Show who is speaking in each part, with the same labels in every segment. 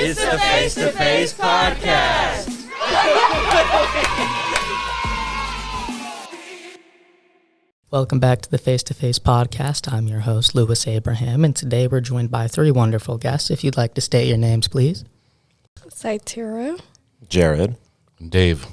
Speaker 1: It's the Face to Face Podcast.
Speaker 2: Welcome back to the Face to Face Podcast. I'm your host, Louis Abraham, and today we're joined by three wonderful guests. If you'd like to state your names, please.
Speaker 3: Sytaria.
Speaker 4: Jared.
Speaker 5: Dave.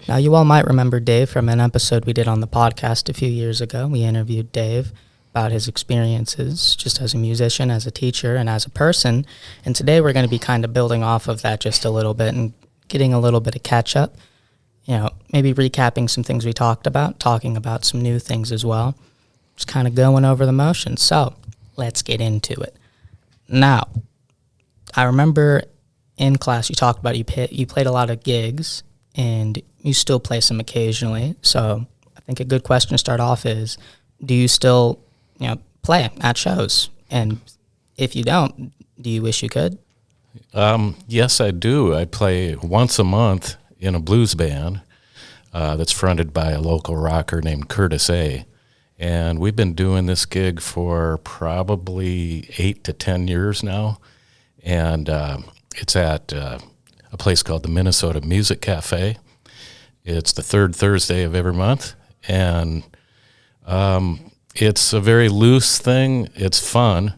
Speaker 2: Now, you all might remember Dave from an episode we did on the podcast a few years ago. We interviewed Dave about his experiences just as a musician, as a teacher, and as a person. And today we're going to be kind of building off of that just a little bit and getting a little bit of catch up. You know, maybe recapping some things we talked about, talking about some new things as well. Just kind of going over the motions. So let's get into it. Now, I remember in class you talked about you played a lot of gigs and you still play some occasionally. So I think a good question to start off is, do you still play at shows? And if you don't, do you wish you could?
Speaker 5: Yes, I do. I play once a month in a blues band that's fronted by a local rocker named Curtis A. And we've been doing this gig for probably 8 to 10 years now. And it's at a place called the Minnesota Music Cafe. It's the third Thursday of every month. And it's a very loose thing. It's fun.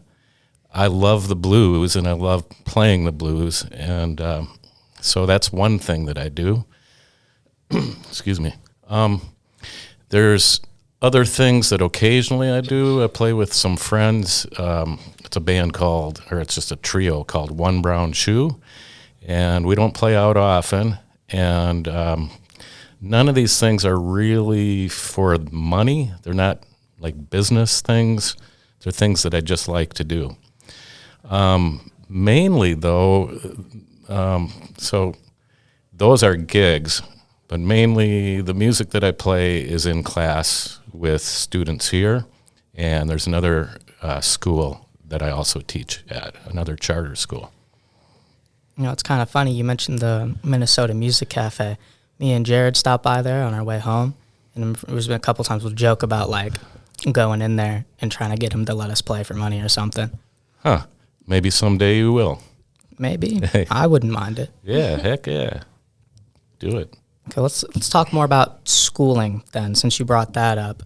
Speaker 5: I love the blues, and I love playing the blues. And so that's one thing that I do. Excuse me. There's other things that occasionally I do. I play with some friends. It's a band it's just a trio called One Brown Shoe. And we don't play out often. And none of these things are really for money. They're not like business things. They're things that I just like to do. Mainly, though, so those are gigs, but mainly the music that I play is in class with students here, and there's another school that I also teach at, another charter school.
Speaker 2: You know, it's kind of funny. You mentioned the Minnesota Music Cafe. Me and Jared stopped by there on our way home, and there's been a couple times we'll joke about, like, going in there and trying to get him to let us play for money or something.
Speaker 5: Huh. Maybe someday you will.
Speaker 2: Maybe. I wouldn't mind it.
Speaker 5: Yeah, heck yeah. Do it.
Speaker 2: Okay, let's talk more about schooling then, since you brought that up.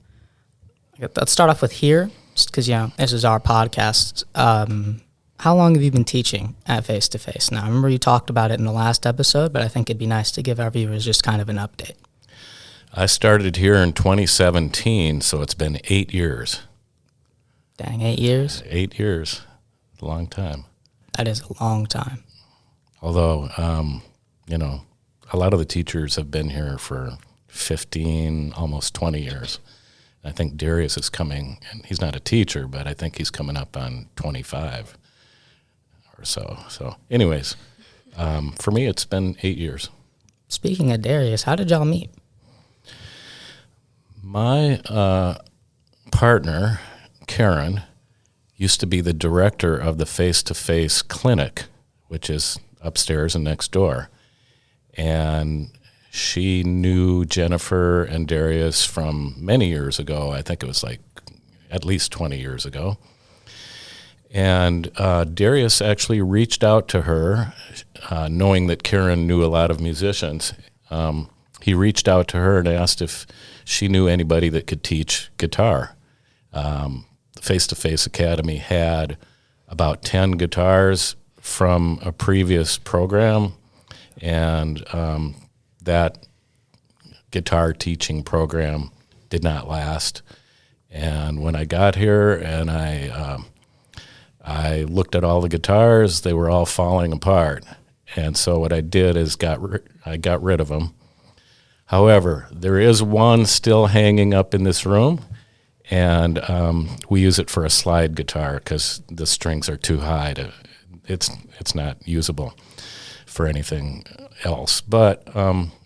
Speaker 2: Let's start off with here, just because, this is our podcast. How long have you been teaching at Face to Face? Now, I remember you talked about it in the last episode, but I think it'd be nice to give our viewers just kind of an update.
Speaker 5: I started here in 2017, so it's been 8 years.
Speaker 2: Dang, 8 years?
Speaker 5: 8 years. A long time.
Speaker 2: That is a long time.
Speaker 5: Although, a lot of the teachers have been here for 15, almost 20 years. I think Darius is coming, and he's not a teacher, but I think he's coming up on 25 or so. So anyways, for me, it's been 8 years.
Speaker 2: Speaking of Darius, how did y'all meet?
Speaker 5: My partner, Karen, used to be the director of the face-to-face clinic, which is upstairs and next door. And she knew Jennifer and Darius from many years ago. I think it was like at least 20 years ago. And Darius actually reached out to her, knowing that Karen knew a lot of musicians. He reached out to her and asked if she knew anybody that could teach guitar. The Face-to-Face Academy had about 10 guitars from a previous program, and that guitar teaching program did not last. And when I got here and I looked at all the guitars, they were all falling apart. And so what I did is I got rid of them. However, there is one still hanging up in this room, and we use it for a slide guitar because the strings are too high. It's not usable for anything else. But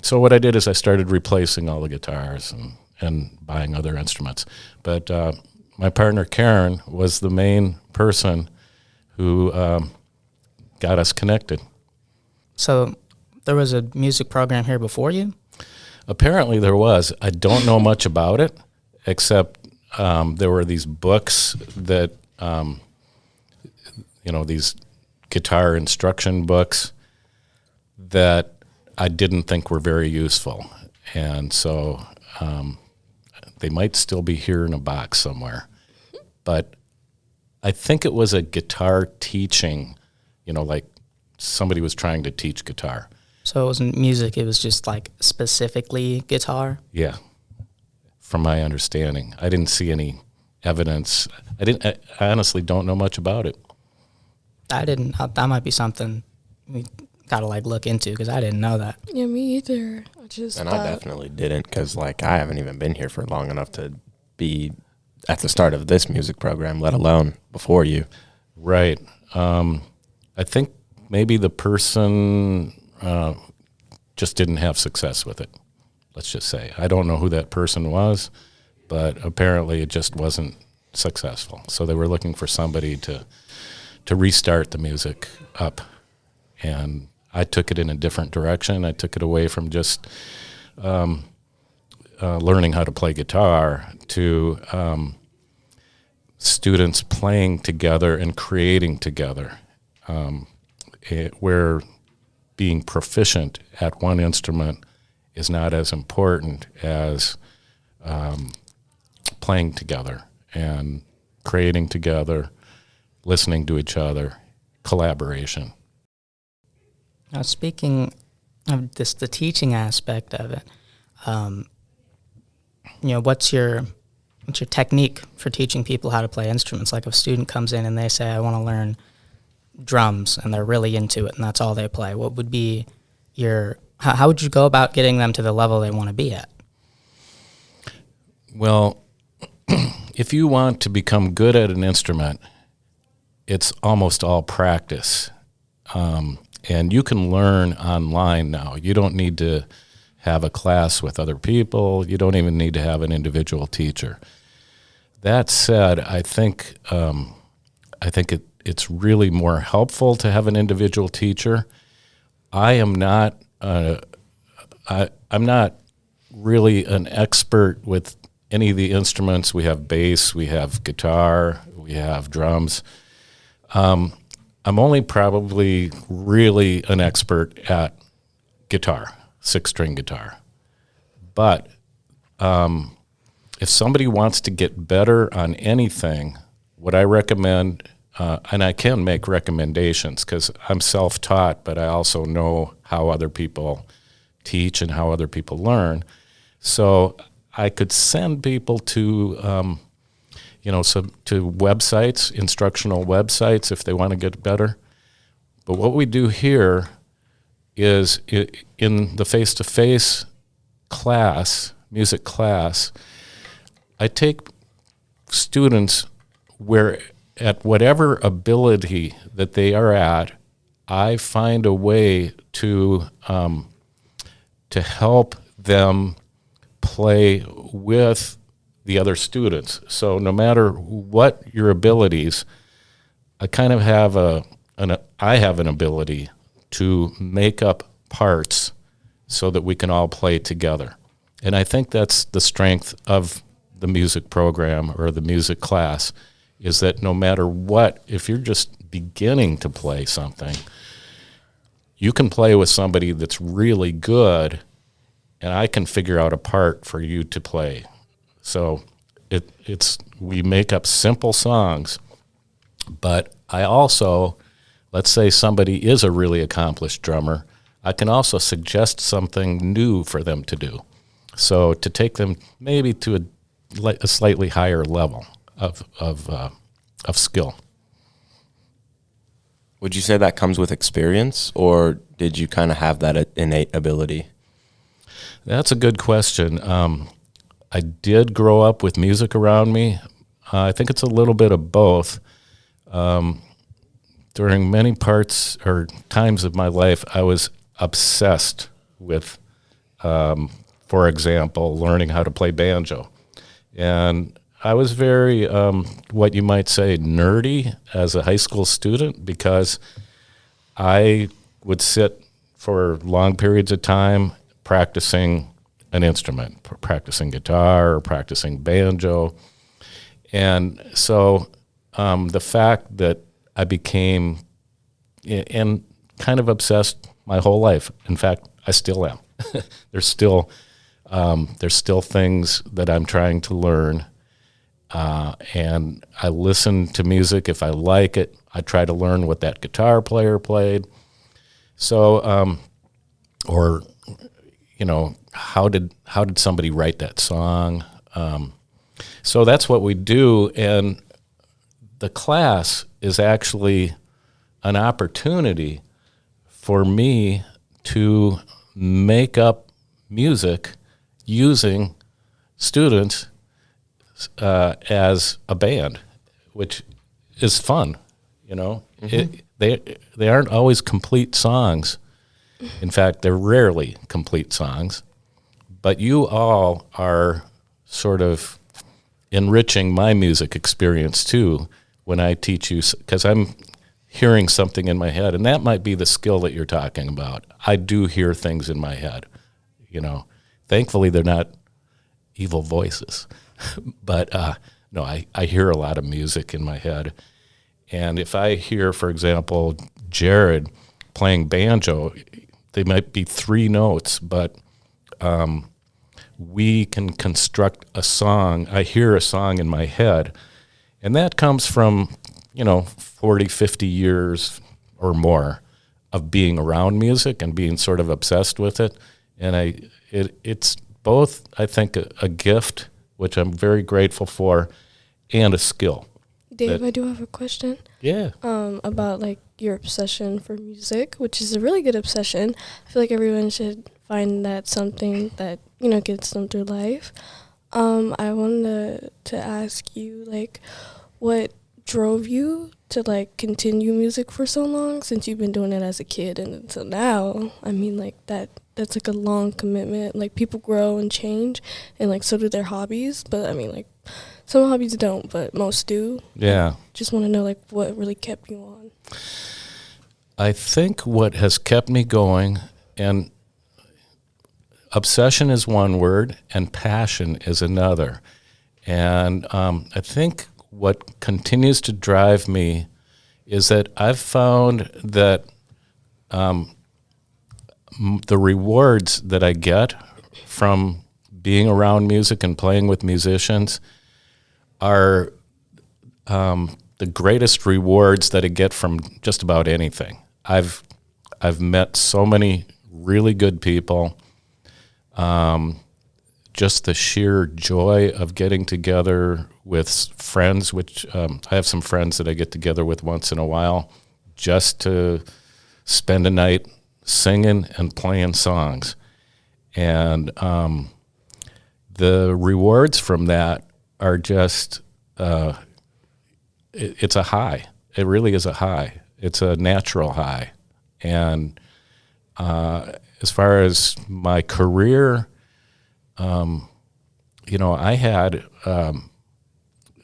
Speaker 5: so what I did is I started replacing all the guitars and buying other instruments. But my partner, Karen, was the main person who got us connected.
Speaker 2: So there was a music program here before you?
Speaker 5: Apparently there was. I don't know much about it, except there were these books that, these guitar instruction books that I didn't think were very useful. And so they might still be here in a box somewhere. But I think it was a guitar teaching, like somebody was trying to teach guitar.
Speaker 2: So it wasn't music, it was just like specifically guitar?
Speaker 5: Yeah, from my understanding. I didn't see any evidence. I honestly don't know much about it.
Speaker 2: That might be something we gotta look into, because I didn't know that.
Speaker 3: Yeah, me either.
Speaker 4: I definitely didn't, because I haven't even been here for long enough to be at the start of this music program, let alone before you.
Speaker 5: Right. I think maybe the person just didn't have success with it, let's just say. I don't know who that person was, but apparently it just wasn't successful. So they were looking for somebody to restart the music up. And I took it in a different direction. I took it away from just learning how to play guitar to students playing together and creating together, where being proficient at one instrument is not as important as playing together and creating together, listening to each other, collaboration.
Speaker 2: Now, speaking of the teaching aspect of it, what's your technique for teaching people how to play instruments? Like if a student comes in and they say, I want to learn drums, and they're really into it and that's all they play, what would be how would you go about getting them to the level they want to be at?
Speaker 5: Well, if you want to become good at an instrument, it's almost all practice. And you can learn online now. You don't need to have a class with other people. You don't even need to have an individual teacher. That said, I think it's really more helpful to have an individual teacher. I'm not really an expert with any of the instruments. We have bass, we have guitar, we have drums. I'm only probably really an expert at guitar, 6-string guitar. But if somebody wants to get better on anything, what I recommend, and I can make recommendations because I'm self-taught, but I also know how other people teach and how other people learn. So I could send people to to websites, instructional websites, if they want to get better. But what we do here is in the face-to-face class, music class, I take students where at whatever ability that they are at, I find a way to help them play with the other students. So no matter what your abilities, I kind of have an ability to make up parts so that we can all play together. And I think that's the strength of the music program or the music class, is that no matter what, if you're just beginning to play something, you can play with somebody that's really good, and I can figure out a part for you to play. So we make up simple songs, but I also, let's say somebody is a really accomplished drummer, I can also suggest something new for them to do. So to take them maybe to a slightly higher level of skill.
Speaker 4: Would you say that comes with experience, or did you kind of have that innate ability?
Speaker 5: That's a good question. I did grow up with music around me. I think it's a little bit of both. During many parts or times of my life, I was obsessed with, for example, learning how to play banjo. And I was very, what you might say, nerdy as a high school student, because I would sit for long periods of time practicing an instrument, practicing guitar or practicing banjo. And so the fact that I became, and kind of obsessed my whole life. In fact, I still am. There's still things that I'm trying to learn, and I listen to music if I like it. I try to learn what that guitar player played. So, or how did somebody write that song? So that's what we do, and the class is actually an opportunity for me to make up music using students as a band, which is fun. They aren't always complete songs. In fact, they're rarely complete songs. But you all are sort of enriching my music experience too when I teach you, because I'm hearing something in my head, and that might be the skill that you're talking about. I do hear things in my head. Thankfully they're not evil voices, but no, I hear a lot of music in my head. And if I hear, for example, Jared playing banjo, they might be 3 notes, but we can construct a song. I hear a song in my head, and that comes from 40, 50 years or more of being around music and being sort of obsessed with it. And it's both, I think, a gift, which I'm very grateful for, and a skill.
Speaker 3: Dave, I do have a question.
Speaker 5: Yeah.
Speaker 3: About your obsession for music, which is a really good obsession. I feel like everyone should find that something that gets them through life. I wanted to ask you what drove you to continue music for so long, since you've been doing it as a kid and until now. I mean, that's a long commitment. People grow and change, and so do their hobbies. But I mean, some hobbies don't, but most do.
Speaker 5: Yeah.
Speaker 3: Just want to know what really kept you on.
Speaker 5: I think what has kept me going, and obsession is one word, and passion is another. And I think what continues to drive me is that I've found that the rewards that I get from being around music and playing with musicians are the greatest rewards that I get from just about anything. I've met so many really good people. Just the sheer joy of getting together with friends, which I have some friends that I get together with once in a while, just to spend a night singing and playing songs. And the rewards from that are just, it's a high. It really is a high. It's a natural high. And as far as my career, I had,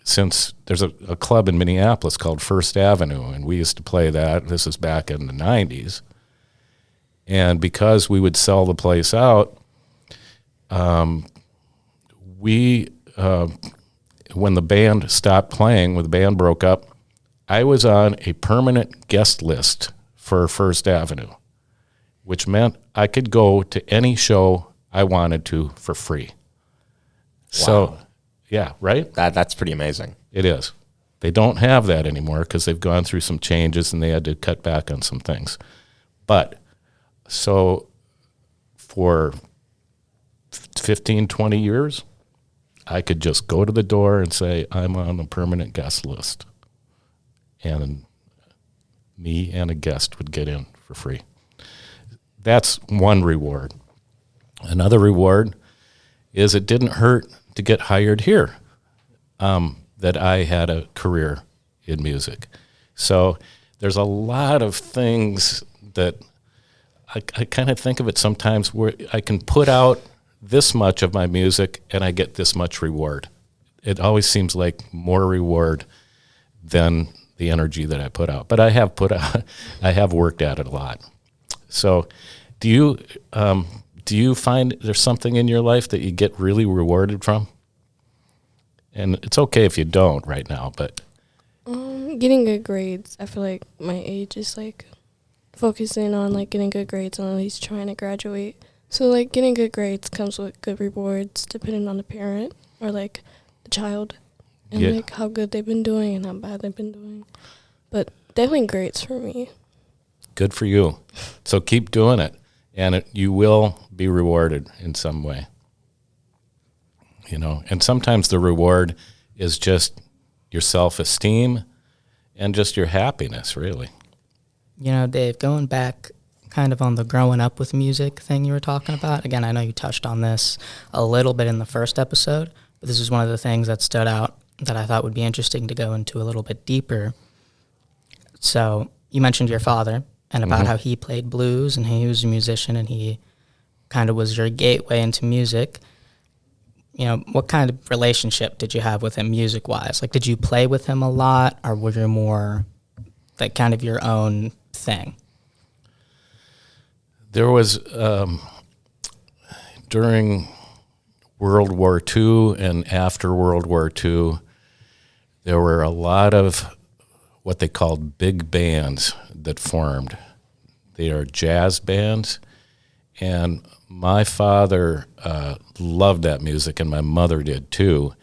Speaker 5: since there's a club in Minneapolis called First Avenue, and we used to play that. This is back in the 90s. And because we would sell the place out, when the band stopped playing, when the band broke up, I was on a permanent guest list for First Avenue, which meant I could go to any show I wanted to for free. Wow. So, yeah, right?
Speaker 4: That's pretty amazing.
Speaker 5: It is. They don't have that anymore because they've gone through some changes and they had to cut back on some things. But, so for 15, 20 years, I could just go to the door and say, I'm on a permanent guest list. And me and a guest would get in for free. That's one reward. Another reward is it didn't hurt to get hired here, that I had a career in music. So there's a lot of things that I kind of think of it sometimes where I can put out this much of my music and I get this much reward. It always seems like more reward than the energy that I put out. But I have worked at it a lot. So do you find there's something in your life that you get really rewarded from? And it's okay if you don't right now, but
Speaker 3: Getting good grades. I feel like my age is focusing on like getting good grades and at least trying to graduate. So like getting good grades comes with good rewards depending on the parent or like the child and like how good they've been doing and how bad they've been doing. But definitely grades for me.
Speaker 5: Good for you. So keep doing it, and you will be rewarded in some way. You know, and sometimes the reward is just your self-esteem and just your happiness, really.
Speaker 2: You know, Dave, going back kind of on the growing up with music thing you were talking about, again, I know you touched on this a little bit in the first episode, but this is one of the things that stood out that I thought would be interesting to go into a little bit deeper. So you mentioned your father and about how he played blues and he was a musician and he kind of was your gateway into music. You know, what kind of relationship did you have with him music-wise? Like, did you play with him a lot, or were you more like kind of your own thing?
Speaker 5: There was, during World War II and after World War II, there were a lot of what they called big bands that formed. They are jazz bands, and my father loved that music, and my mother did too.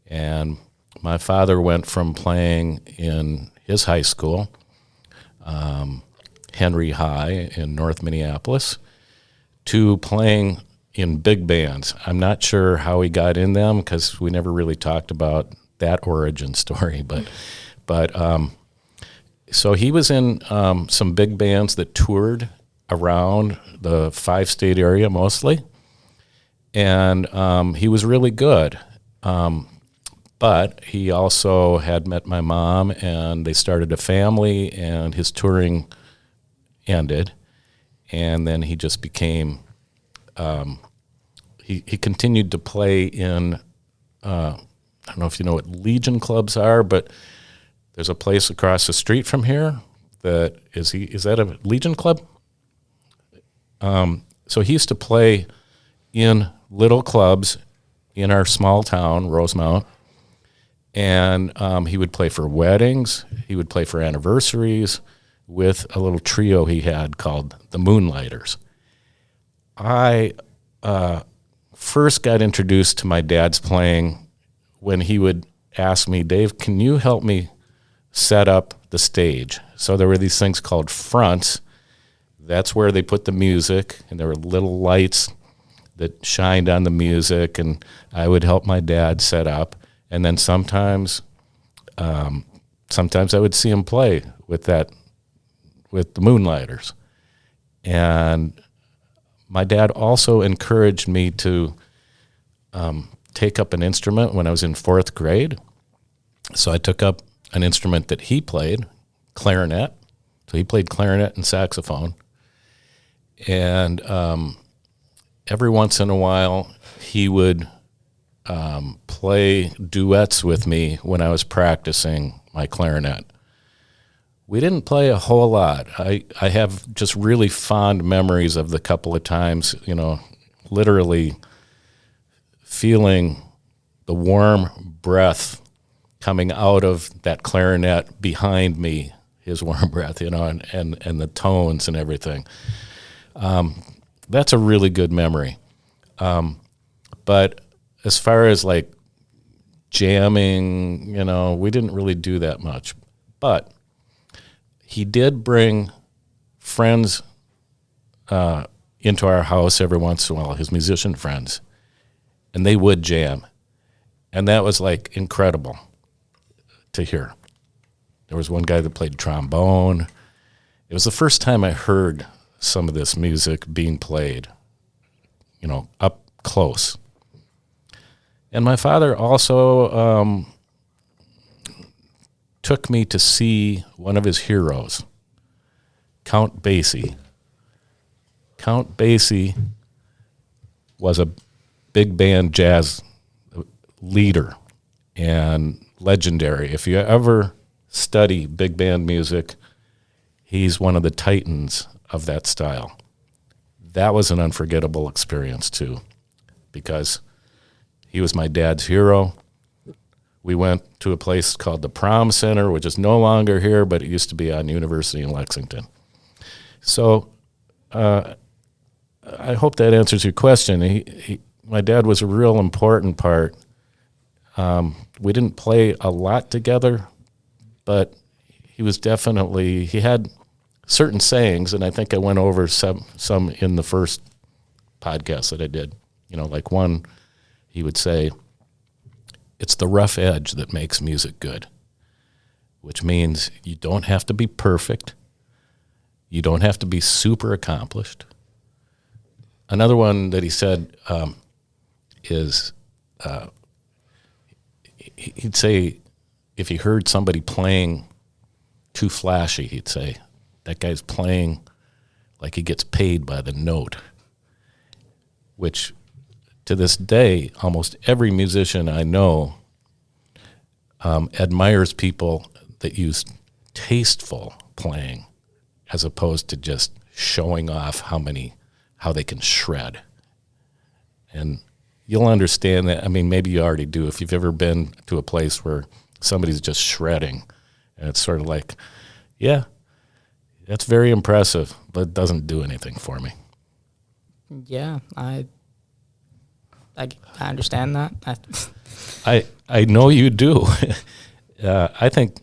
Speaker 5: And my father went from playing in his high school, Henry High in North Minneapolis, to playing in big bands. I'm not sure how he got in them because we never really talked about that origin story. But so he was in some big bands that toured around the 5-state area mostly, and he was really good. But he also had met my mom, and they started a family, and his touring ended, and then he just became, he continued to play in, I don't know if you know what Legion clubs are, but there's a place across the street from here that, is that a Legion club? So he used to play in little clubs in our small town, Rosemount, and he would play for weddings, he would play for anniversaries with a little trio he had called the Moonlighters. I first got introduced to my dad's playing when he would ask me, Dave, can you help me set up the stage? So there were these things called fronts. That's where they put the music, and there were little lights that shined on the music, and I would help my dad set up. And then sometimes I would see him play with the Moonlighters. And my dad also encouraged me to take up an instrument when I was in 4th grade. So I took up an instrument that he played, clarinet. So he played clarinet and saxophone. And every once in a while, he would play duets with me when I was practicing my clarinet. We didn't play a whole lot. I have just really fond memories of the couple of times, you know, literally feeling the warm breath coming out of that clarinet behind me, his warm breath, you know, and the tones and everything. That's a really good memory. But as far as like jamming, you know, we didn't really do that much. But he did bring friends into our house every once in a while, his musician friends, and they would jam. And that was like incredible to hear. There was one guy that played trombone. It was the first time I heard some of this music being played, you know, up close. And my father also took me to see one of his heroes, Count Basie. Count Basie was a big band jazz leader and legendary. If you ever study big band music, he's one of the titans of that style. That was an unforgettable experience too, because he was my dad's hero. We went to a place called the Prom Center, which is no longer here, but it used to be on University in Lexington. So I hope that answers your question. My dad was a real important part. We didn't play a lot together, but he had certain sayings, and I think I went over some in the first podcast that I did. Like one, he would say, it's the rough edge that makes music good, which means you don't have to be perfect. You don't have to be super accomplished. Another one that he said is he'd say if he heard somebody playing too flashy, he'd say, that guy's playing like he gets paid by the note, which to this day, almost every musician I know admires people that use tasteful playing as opposed to just showing off how they can shred. And you'll understand that. I mean, maybe you already do. If you've ever been to a place where somebody's just shredding, and it's sort of like, yeah, that's very impressive, but it doesn't do anything for me.
Speaker 2: Yeah, I understand that.
Speaker 5: I know you do. I think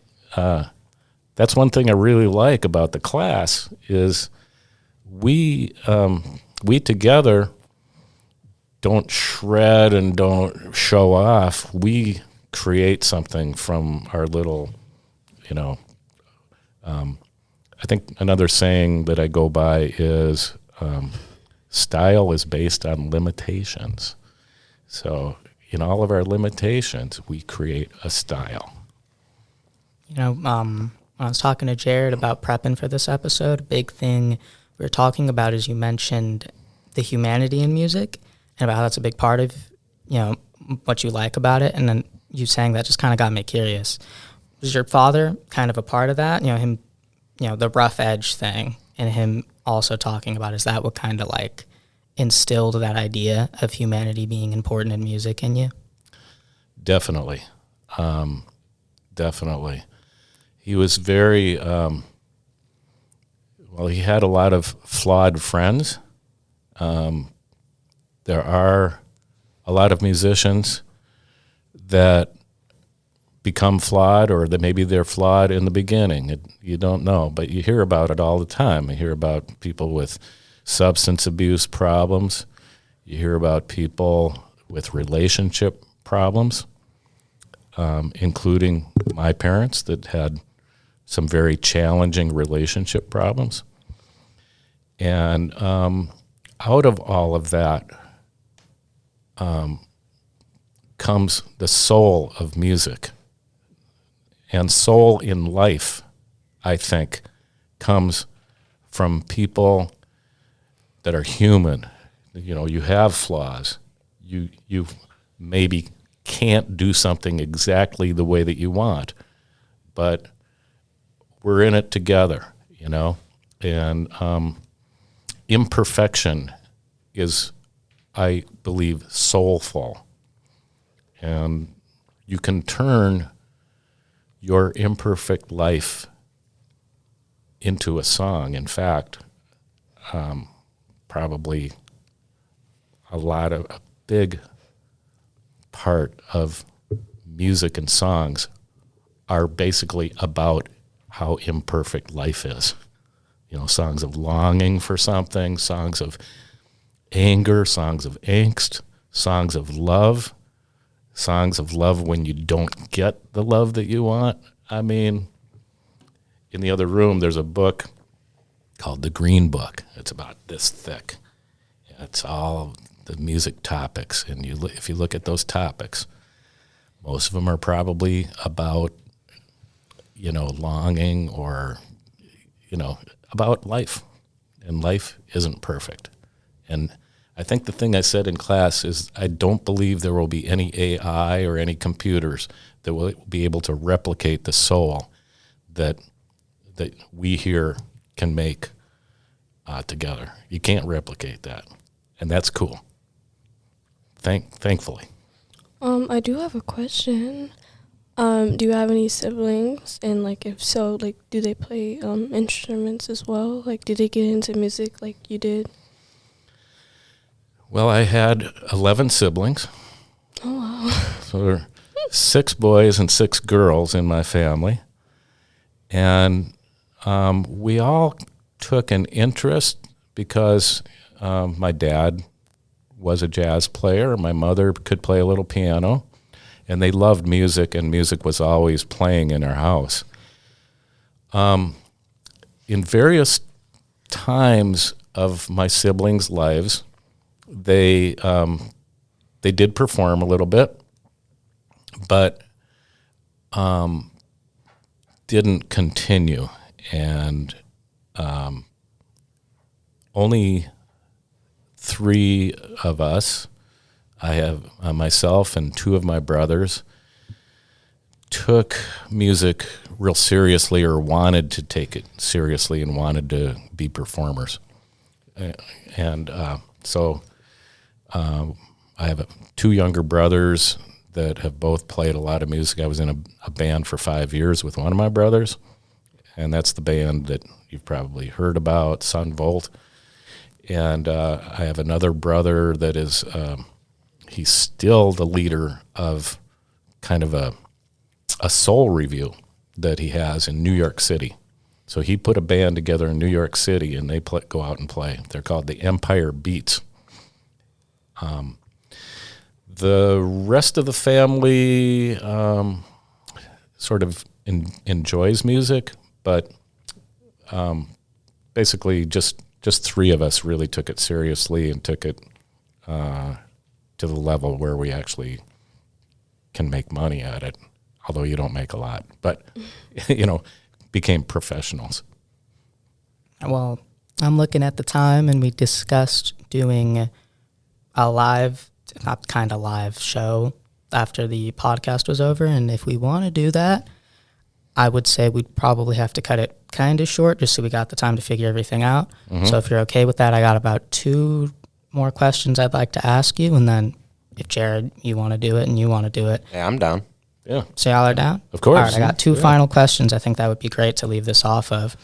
Speaker 5: that's one thing I really like about the class is we together don't shred and don't show off. We create something from our little, I think another saying that I go by is style is based on limitations. So in all of our limitations, we create a style.
Speaker 2: When I was talking to Jared about prepping for this episode, a big thing we were talking about is you mentioned the humanity in music and about how that's a big part of, what you like about it. And then you saying that just kind of got me curious. Was your father kind of a part of that? Him, the rough edge thing and him also talking about, is that what kind of like instilled that idea of humanity being important in music in you?
Speaker 5: Definitely. Definitely. He was very, he had a lot of flawed friends. There are a lot of musicians that become flawed, or that maybe they're flawed in the beginning. You don't know, but you hear about it all the time. You hear about people with substance abuse problems. You hear about people with relationship problems, including my parents that had some very challenging relationship problems. And out of all of that comes the soul of music. And soul in life, I think, comes from people that are human. You have flaws. You maybe can't do something exactly the way that you want, but we're in it together, and imperfection is, I believe, soulful. And you can turn your imperfect life into a song. In fact, probably a big part of music and songs are basically about how imperfect life is. Songs of longing for something, songs of anger, songs of angst, songs of love when you don't get the love that you want. I mean, in the other room, there's a book called The Green Book. It's about this thick. It's all the music topics. And if you look at those topics, most of them are probably about, longing or, about life. And life isn't perfect. And I think the thing I said in class is I don't believe there will be any AI or any computers that will be able to replicate the soul that we here can make together. You can't replicate that, and that's cool. Thankfully.
Speaker 3: I do have a question. Do you have any siblings? And like, if so, like, do they play instruments as well? Like, did they get into music like you did?
Speaker 5: Well, I had 11 siblings.
Speaker 3: Oh wow!
Speaker 5: So there are 6 boys and 6 girls in my family. And we all took an interest because my dad was a jazz player. My mother could play a little piano. And they loved music, and music was always playing in our house. In various times of my siblings' lives, they did perform a little bit, but didn't continue. And only 3 of us, I have myself and 2 of my brothers, took music real seriously, or wanted to take it seriously and wanted to be performers. So I have 2 younger brothers that have both played a lot of music. I was in a band for 5 years with one of my brothers, and that's the band that you've probably heard about, Sun Volt. And I have another brother that is... he's still the leader of kind of a soul review that he has in New York City. So he put a band together in New York City, and they go out and play. They're called the Empire Beats. The rest of the family sort of enjoys music, but basically just 3 of us really took it seriously and took it to the level where we actually can make money at it, although you don't make a lot. But, became professionals.
Speaker 2: Well, I'm looking at the time, and we discussed doing a live show after the podcast was over. And if we want to do that, I would say we'd probably have to cut it kind of short just so we got the time to figure everything out. Mm-hmm. So if you're okay with that, I got about 2 more questions I'd like to ask you, and then if Jared, you want to do it and you want to do it.
Speaker 4: Yeah, I'm down.
Speaker 5: Yeah.
Speaker 2: So y'all are down?
Speaker 5: Of course.
Speaker 2: All right, I got 2 final questions. I think that would be great to leave this off of.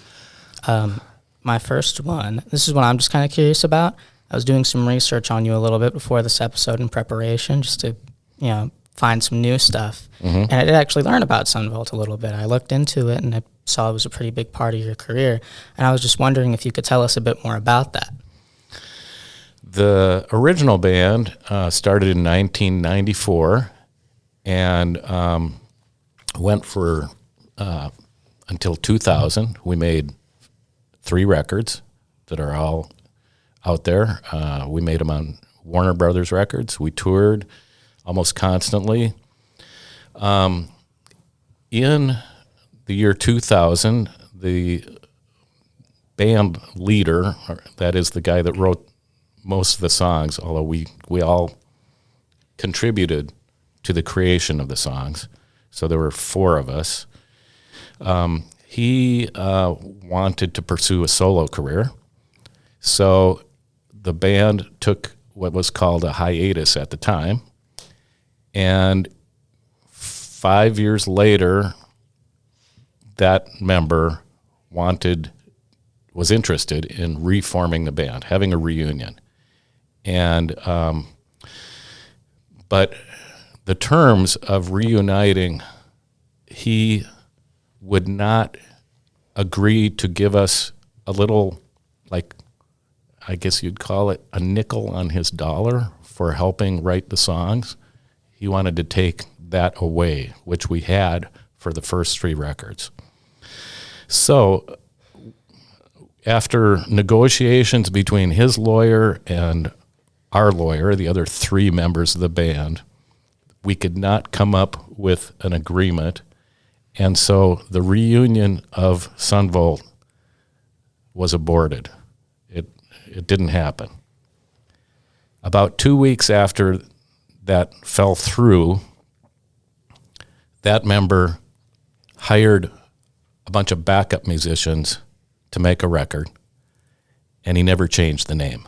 Speaker 2: My first one, this is what I'm just kind of curious about. I was doing some research on you a little bit before this episode in preparation, just to, find some new stuff. Mm-hmm. And I did actually learn about Sun Volt a little bit. I looked into it, and I saw it was a pretty big part of your career. And I was just wondering if you could tell us a bit more about that.
Speaker 5: The original band started in 1994 and went for until 2000. We made 3 records that are all out there. We made them on Warner Brothers Records. We toured almost constantly. In the year 2000, the band leader, that is the guy that wrote most of the songs, although we all contributed to the creation of the songs. So there were 4 of us. He wanted to pursue a solo career. So the band took what was called a hiatus at the time. And 5 years later, that member was interested in reforming the band, having a reunion. And but the terms of reuniting, he would not agree to give us a little, like, I guess you'd call it a nickel on his dollar for helping write the songs. He wanted to take that away, which we had for the first 3 records. So after negotiations between his lawyer and our lawyer, the other 3 members of the band, we could not come up with an agreement. And so the reunion of Sun Volt was aborted. It didn't happen. About 2 weeks after that fell through, that member hired a bunch of backup musicians to make a record, and he never changed the name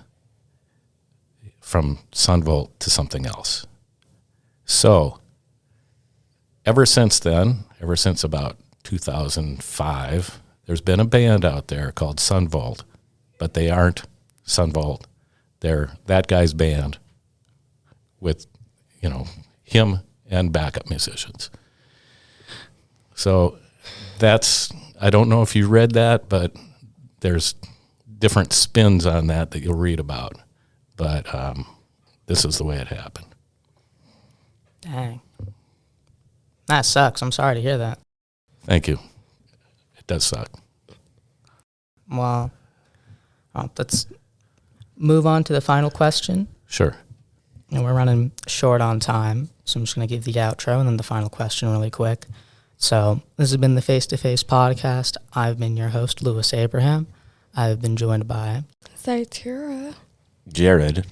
Speaker 5: from Sun Volt to something else. So ever since then, ever since about 2005, there's been a band out there called Sunvolt, but they aren't Sunvolt. They're that guy's band with, him and backup musicians. So I don't know if you read that, but there's different spins on that you'll read about. But this is the way it happened.
Speaker 2: Dang. That sucks. I'm sorry to hear that.
Speaker 5: Thank you. It does suck.
Speaker 2: Well, let's move on to the final question.
Speaker 5: Sure.
Speaker 2: And we're running short on time, so I'm just going to give the outro and then the final question really quick. So this has been the Face to Face podcast. I've been your host, Louis Abraham. I've been joined by
Speaker 3: Sytaria,
Speaker 4: Jared,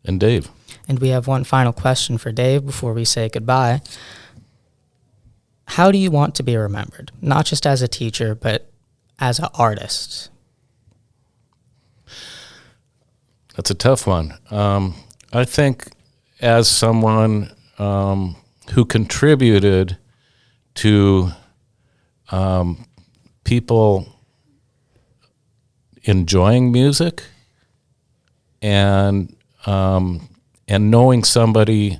Speaker 5: and Dave.
Speaker 2: And we have one final question for Dave before we say goodbye. How do you want to be remembered? Not just as a teacher, but as an artist.
Speaker 5: That's a tough one. I think as someone who contributed to people enjoying music and knowing somebody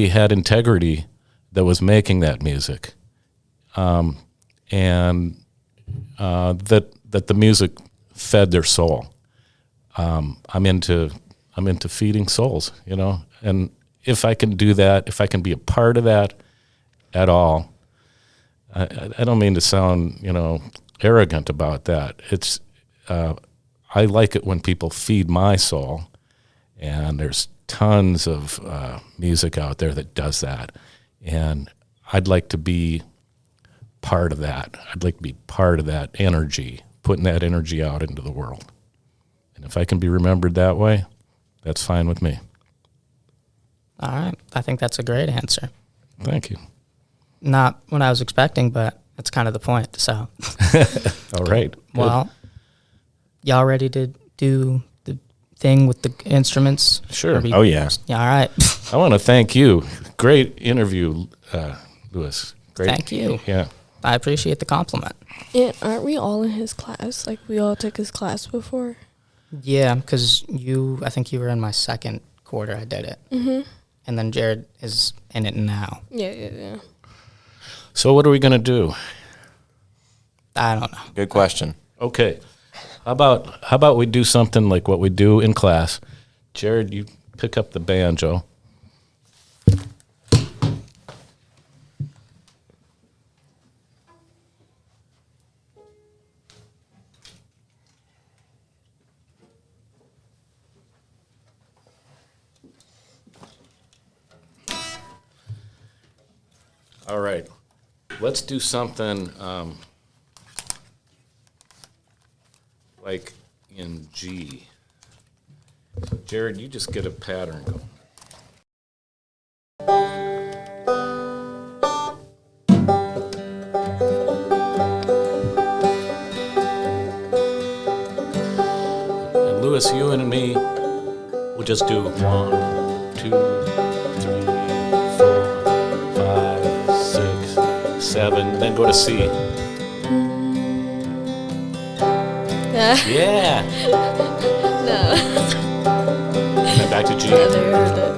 Speaker 5: had integrity that was making that music, and that the music fed their soul. I'm into feeding souls, and if I can do that, if I can be a part of that at all, I don't mean to sound, arrogant about that. It's I like it when people feed my soul, and there's tons of music out there that does that, and I'd like to be part of that. I'd like to be part of that energy, putting that energy out into the world. And if I can be remembered that way, that's fine with me.
Speaker 2: All right. I think that's a great answer.
Speaker 5: Thank you.
Speaker 2: Not what I was expecting, but that's kind of the point. So,
Speaker 5: all right. Good.
Speaker 2: Well, y'all ready to do the thing with the instruments?
Speaker 5: Sure.
Speaker 4: Oh, yeah.
Speaker 2: Yeah, all right.
Speaker 5: I want to thank you. Great interview, Louis. Great.
Speaker 2: Thank you.
Speaker 5: Yeah.
Speaker 2: I appreciate the compliment.
Speaker 3: and aren't we all in his class? Like, we all took his class before?
Speaker 2: Yeah, because I think you were in my second quarter I did it.
Speaker 3: Mm-hmm.
Speaker 2: And then Jared is in it now.
Speaker 3: Yeah.
Speaker 5: So what are we going to do?
Speaker 2: I don't know.
Speaker 4: Good question.
Speaker 5: Okay. How about we do something like what we do in class? Jared, you pick up the banjo. All right. Let's do something like in G. So Jared, you just get a pattern going. And Louis, you and me, we'll just do 1, 2, 3, 4, 5, 6, 7, then go to C. Yeah.
Speaker 3: No.
Speaker 5: And then back to G.
Speaker 3: Never heard it.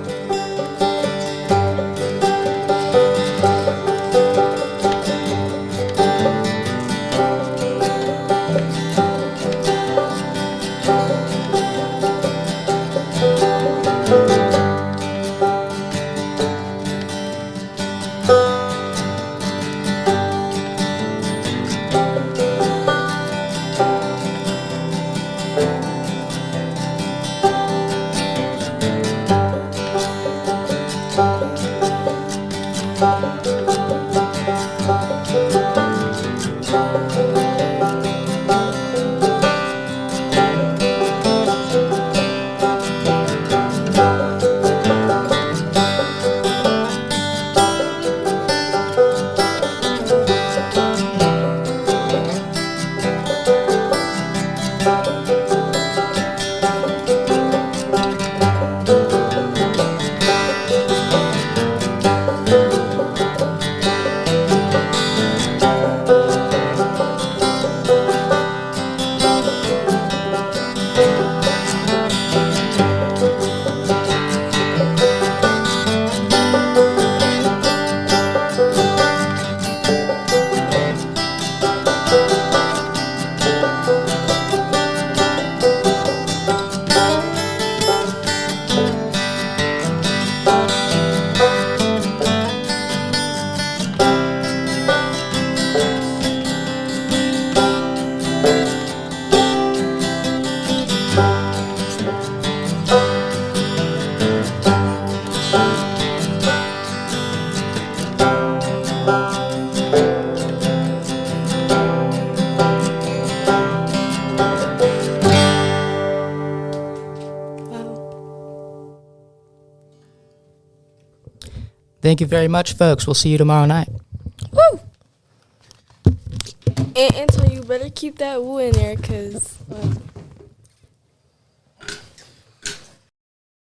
Speaker 2: Thank you very much, folks. We'll see you tomorrow night.
Speaker 3: Woo! And Anton, you better keep that woo in there, because